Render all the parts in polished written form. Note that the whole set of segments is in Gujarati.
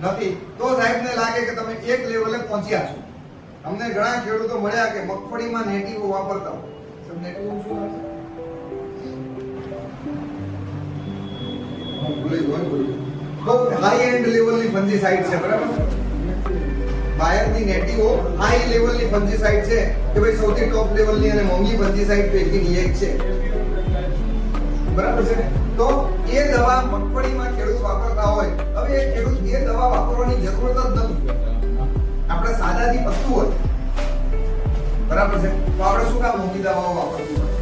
નથી તો સાહેબને લાગે કે તમે એક લેવલે પહોંચ્યા છો. અમને ઘણા ખેડૂતો મળ્યા કે મગફળીમાં નેટિવો વાપરતા હોય. સબ નેટિવો શું આવે છે? બહુ હાઈ એન્ડ લેવલની ફંજીસાઇડ છે, બરાબર? બાયરની નેટિવો હાઈ લેવલની ફંજીસાઇડ છે કે ભાઈ સૌથી ટોપ લેવલની અને મોંઘી ફંજીસાઇડ પૈકીની એક છે, બરાબર છે ને? તો એ દવા મગફળીમાં ખેડૂત વાપરતા હોય, હવે એ ખેડૂત એ દવા વાપરવાની જરૂરત જ નથી. આપણે સાદાથી પત્તું હોય, બરાબર છે, તો આપણે શું કામ મોંઘી દવાઓ વાપરવી હોય?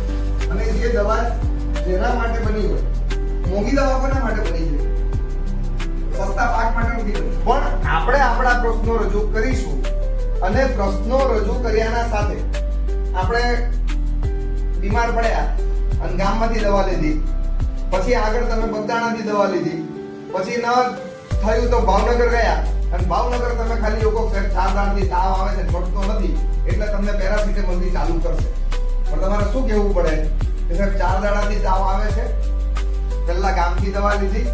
અને જે દવા જેના માટે બની હોય, મોંઘી દવા કોના માટે બની છે? સસ્તા પાક માટે નથી. પણ આપણે આપણા પ્રશ્નો રજૂ કરીશું અને પ્રશ્નો રજૂ કર્યાના સાથે આપણે બીમાર પડ્યા અને ગામમાંથી દવા લીધી, પછી આગળ તમે બગદાણાથી દવા લીધી, પછી ન થયું તો ભાવનગર ગયા અને ભાવનગર તમે ખાલી લોકો 4 દાડાથી તાવ આવે છે છોડતો નથી એટલે તમને પેરાસિટામોલથી ચાલુ કરશે. પણ તમારે શું કહેવું પડે કે સાહેબ 4 દાડાથી તાવ આવે છે, પહેલા ગામથી દવા લીધી,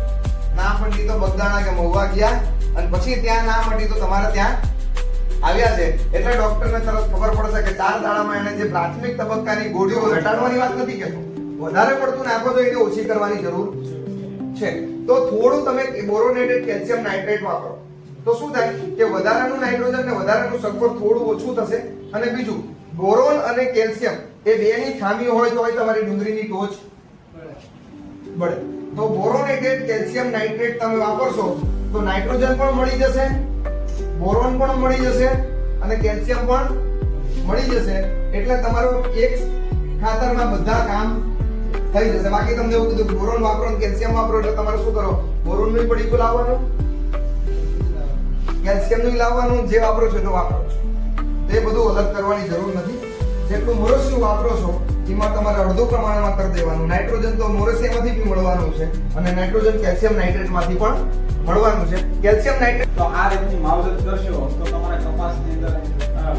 ના મટી તો બગદાણા કે મહુવા ગયા અને પછી ત્યાં ના મટી તો તમારે ત્યાં આવ્યા છે. એટલે ડોક્ટરને તરત ખબર પડશે કે 4 દાડામાં એને જે પ્રાથમિક તબક્કાની ગોળીઓ ઘટાડવાની વાત નથી કહેતો, વધારે પડતું નાખો તો એને ઓછી કરવાની જરૂર છે. તો થોડું તમે બોરોનેટેડ કેલ્શિયમ નાઇટ્રેટ વાપરો તો શું થાય કે વધારાનું નાઇટ્રોજન ને વધારાનું સલ્ફર થોડું ઓછું થશે. અને બીજું, બોરોન અને કેલ્શિયમ એ બેની ખામી હોય તો તમારી ડુંગળીની ટોચ બળે. તો બોરોનેટેડ કેલ્શિયમ નાઇટ્રેટ તમે વાપરશો તો નાઇટ્રોજન પણ મળી જશે, બોરોન પણ મળી જશે અને કેલ્શિયમ પણ મળી જશે. એટલે તમારું એક ખાતરમાં બધા કામ થઈ જશે. બાકી તમને એવું કીધું બોરોન વાપરો અને કેલ્શિયમ વાપરો એટલે તમારે શું કરો? બોરોનનું પડીકું લાવવાનું, કેલ્શિયમનું લાવવાનું, જે વાપરો છો તો વાપરો છો. તે બધું અલગ કરવાની જરૂર નથી. જેટલું મોરેસિયમ વાપરો છો એમાં તમારે અડધું પ્રમાણમાં કરી દેવાનું. નાઇટ્રોજન તો મોરેસિયમમાંથી બી મળવાનું છે અને નાઇટ્રોજન કેલ્શિયમ નાઇટ્રેટમાંથી પણ મળવાનું છે. કેલ્શિયમ નાઇટ્રેટ તો આ રીતની માવજત કરશો તો તમારા કપાસની અંદર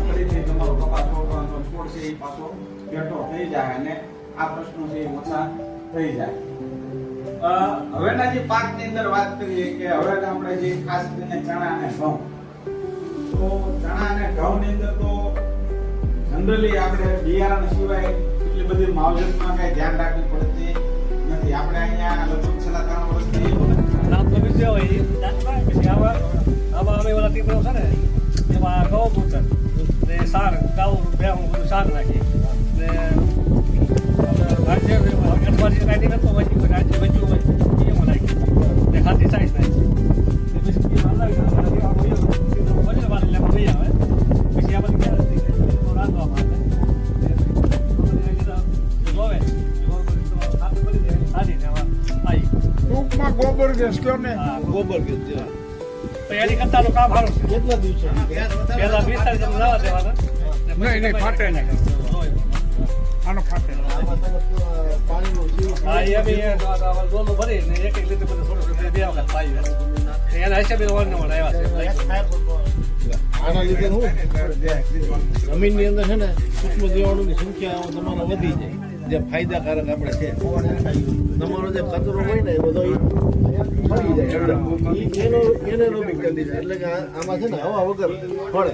ફરીથી તમારો કપાસ છોડ છે એ પાછો ઘેટો થઈ જાય અને આ પ્રશ્નો છે એ ઓછા થઈ જાય. હવેના જે પાકની અંદર વાત કરીએ કે હવે આપણે જે ખાસ કરીને ચણા અને ઘઉં, તો ચણા અને ઘઉંની અંદર તો જનરલી આપણે બિયારણ સિવાય એટલી બધી માવજતમાં કઈ ધ્યાન રાખવી પડતી નથી. આપણે અહીંયા લગભગ છેલ્લા 3 વર્ષથી આમાં અમે ઓલા ટીપરો છે ને એમાં ગૌમૂત્ર ને સાર ગાઉ ભેગું બધું સાર નાખી ને રાજ્ય અઠવાડિયે કાઢી નતો વચ્ચે રાજ્ય બચ્યું હોય એમાં નાખી ને ખાતી સાઈઝ નાખી પછી વજનવાળી લેવા લઈ આવે પછી આ બધી રાંધવામાં ટૂંકમાં ગોબર ગેસ કયો ને? ગોબર ગેસ તૈયારી કરતા કામ સારું છે. કેટલા દિવસો પહેલા 20 તારીખ તમે લાવવા દેવાના નહીં ફાટે નહીં, આનો ફાટે. હા એ બી ડોલું ભરી ને એક લીટર બધું થોડું બે વખત પાઈ એના હિસાબે ઓર્નમેન્ટ આવ્યા છે. આના લીધે શું જમીનની અંદર છે ને સૂક્ષ્મ જીવાણુની સંખ્યા તમારો વધી જાય, જે ફાયદાકારક આપણે છે. તમારો જે કચરો હોય ને એ બધો ફરી જાય, એનો એનેરોબિક કન્ડિશન એટલે કે આમાં છે ને હવા વગર ફળે.